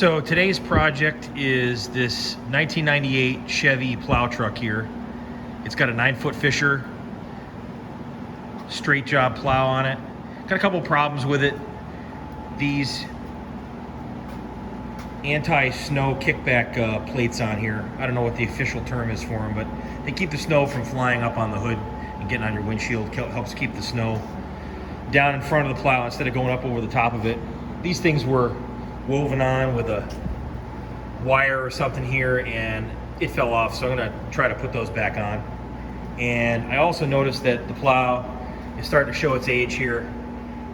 So today's project is this 1998 Chevy plow truck here. It's got a 9-foot Fisher straight job plow on it. Got a couple problems with it. These anti-snow kickback plates on here. I don't know what the official term is for them, but they keep the snow from flying up on the hood and getting on your windshield. Helps keep the snow down in front of the plow instead of going up over the top of it. These things were woven on with a wire or something here, and it fell off, so I'm gonna try to put those back on. And I also noticed that the plow is starting to show its age here.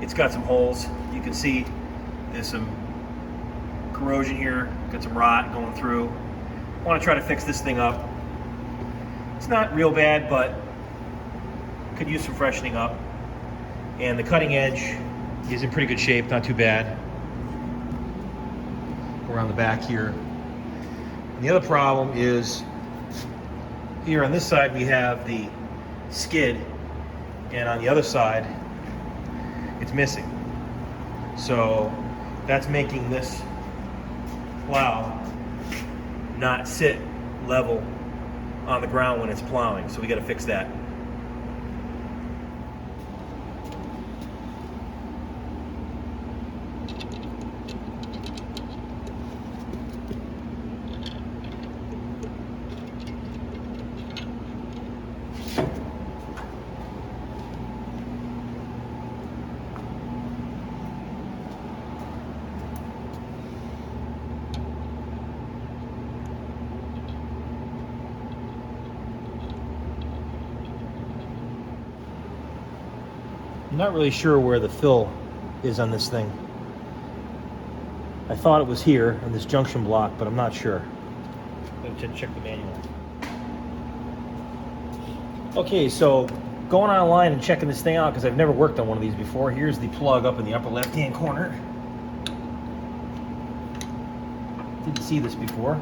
It's got some holes. You can see there's some corrosion here, got some rot going through. I want to try to fix this thing up. It's not real bad, but could use some freshening up. And the cutting edge is in pretty good shape, not too bad. Around the back here. And the other problem is here on this side we have the skid, and on the other side it's missing. So that's making this plow not sit level on the ground when it's plowing. So we got to fix that. I'm not really sure where the fill is on this thing. I thought it was here in this junction block, but I'm not sure. I'm gonna check the manual. Okay, so going online and checking this thing out, because I've never worked on one of these before. Here's the plug up in the upper left-hand corner. Didn't see this before.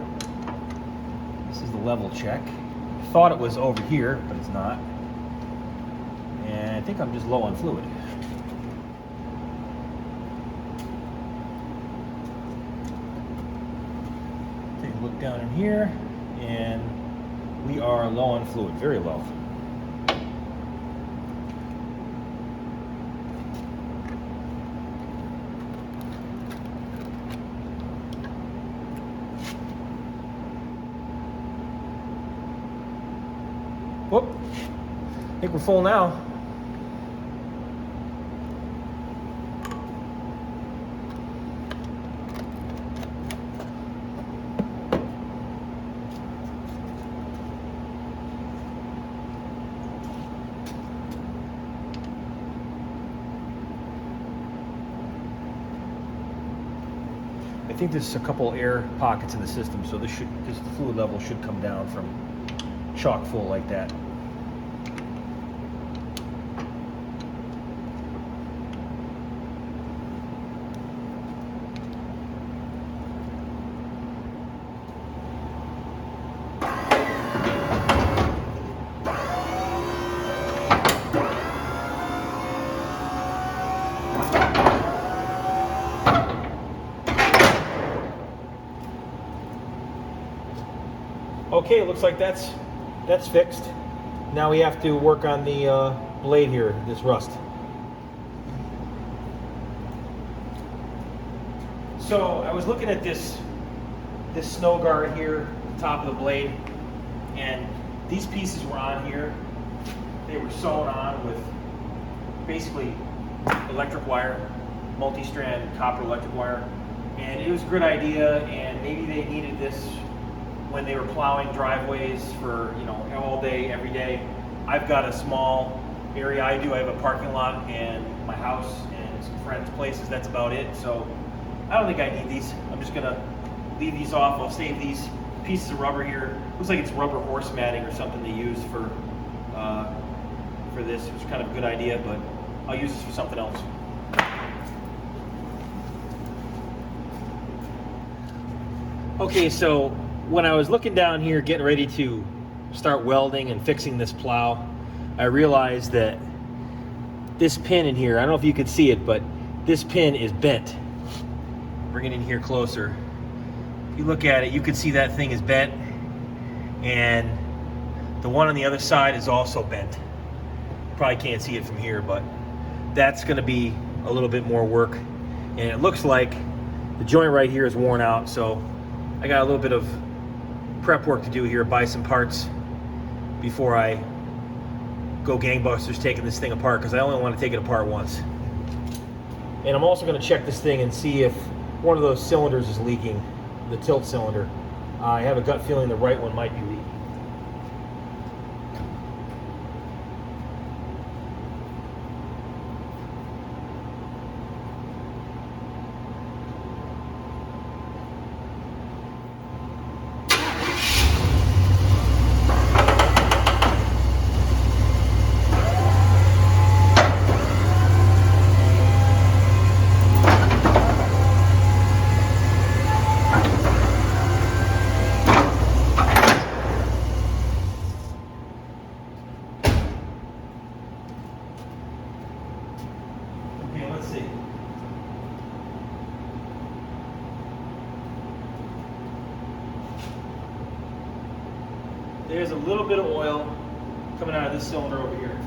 This is the level check. I thought it was over here, but it's not. And I think I'm just low on fluid. Take a look down in here, and we are low on fluid, very low. Whoop, I think we're full now. I think there's a couple air pockets in the system, so this fluid level should come down from chock full like that. Okay, it looks like that's fixed. Now we have to work on the blade here, this rust. So I was looking at this snow guard here at the top of the blade, and these pieces were on here. They were sewn on with basically electric wire, multi-strand copper electric wire, and it was a good idea, and maybe they needed this when they were plowing driveways for, you know, all day, every day. I've got a small area. I have a parking lot and my house and some friends' places. That's about it. So I don't think I need these. I'm just gonna leave these off. I'll save these pieces of rubber here. Looks like it's rubber horse matting or something they use for this. It's kind of a good idea, but I'll use this for something else. Okay, so when I was looking down here getting ready to start welding and fixing this plow, I realized that this pin in here, I don't know if you could see it, but this pin is bent. Bring it in here closer. you look at it, you can see that thing is bent, and the one on the other side is also bent. Probably can't see it from here, but that's going to be a little bit more work. And it looks like the joint right here is worn out, so I got a little bit of prep work to do here, buy some parts before I go gangbusters taking this thing apart, because I only want to take it apart once. And I'm also going to check this thing and see if one of those cylinders is leaking, the tilt cylinder. I have a gut feeling the right one might be leaking. Let's see. There's a little bit of oil coming out of this cylinder over here.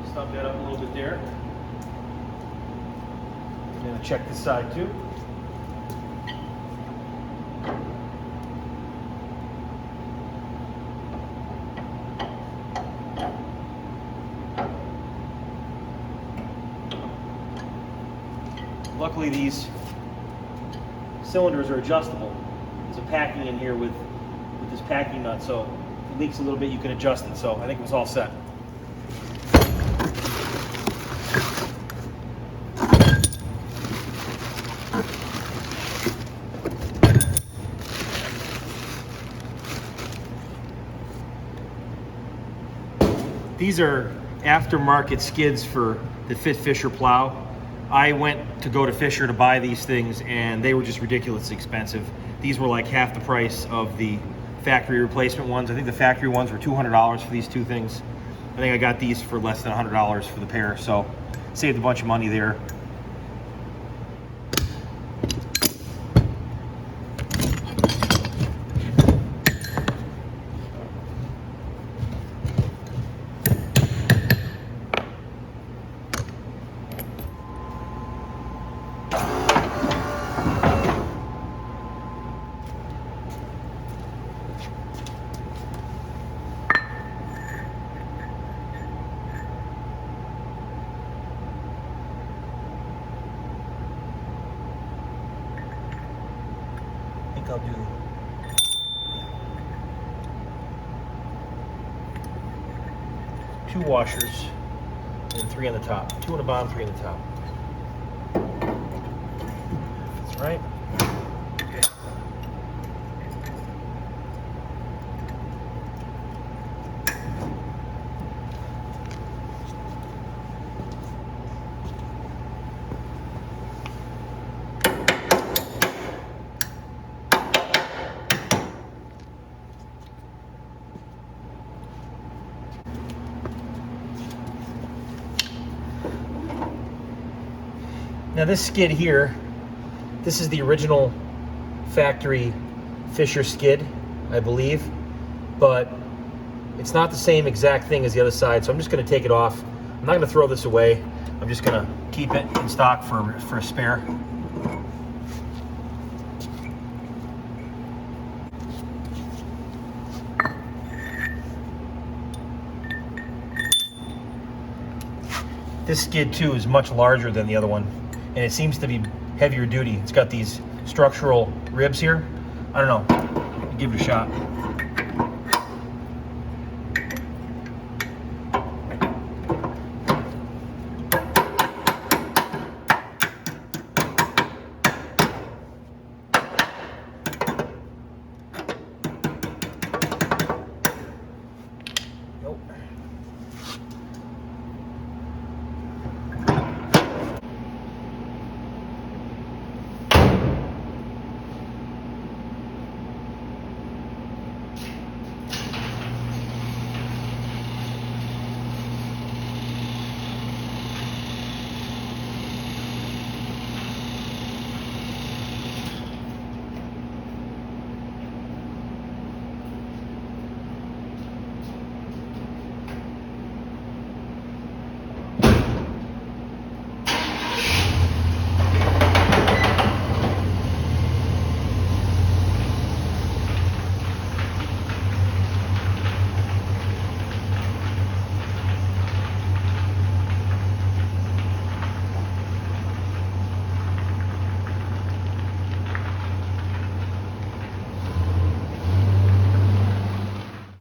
Stop that up a little bit there. I'm going to check this side too. Luckily these cylinders are adjustable. There's a packing in here with this packing nut, so if it leaks a little bit you can adjust it. So I think it was all set. These are aftermarket skids for the Fit Fisher plow. I went to go to Fisher to buy these things and they were just ridiculously expensive. These were like half the price of the factory replacement ones. I think the factory ones were $200 for these two things. I think I got these for less than $100 for the pair, so saved a bunch of money there. I'll do two washers and three on the top. Two on the bottom, three on the top. That's right. Okay. Now this skid here, this is the original factory Fisher skid, I believe, but it's not the same exact thing as the other side, so I'm just going to take it off. I'm not going to throw this away. I'm just going to keep it in stock for a spare. This skid too is much larger than the other one, and it seems to be heavier duty. It's got these structural ribs here. I don't know. Give it a shot.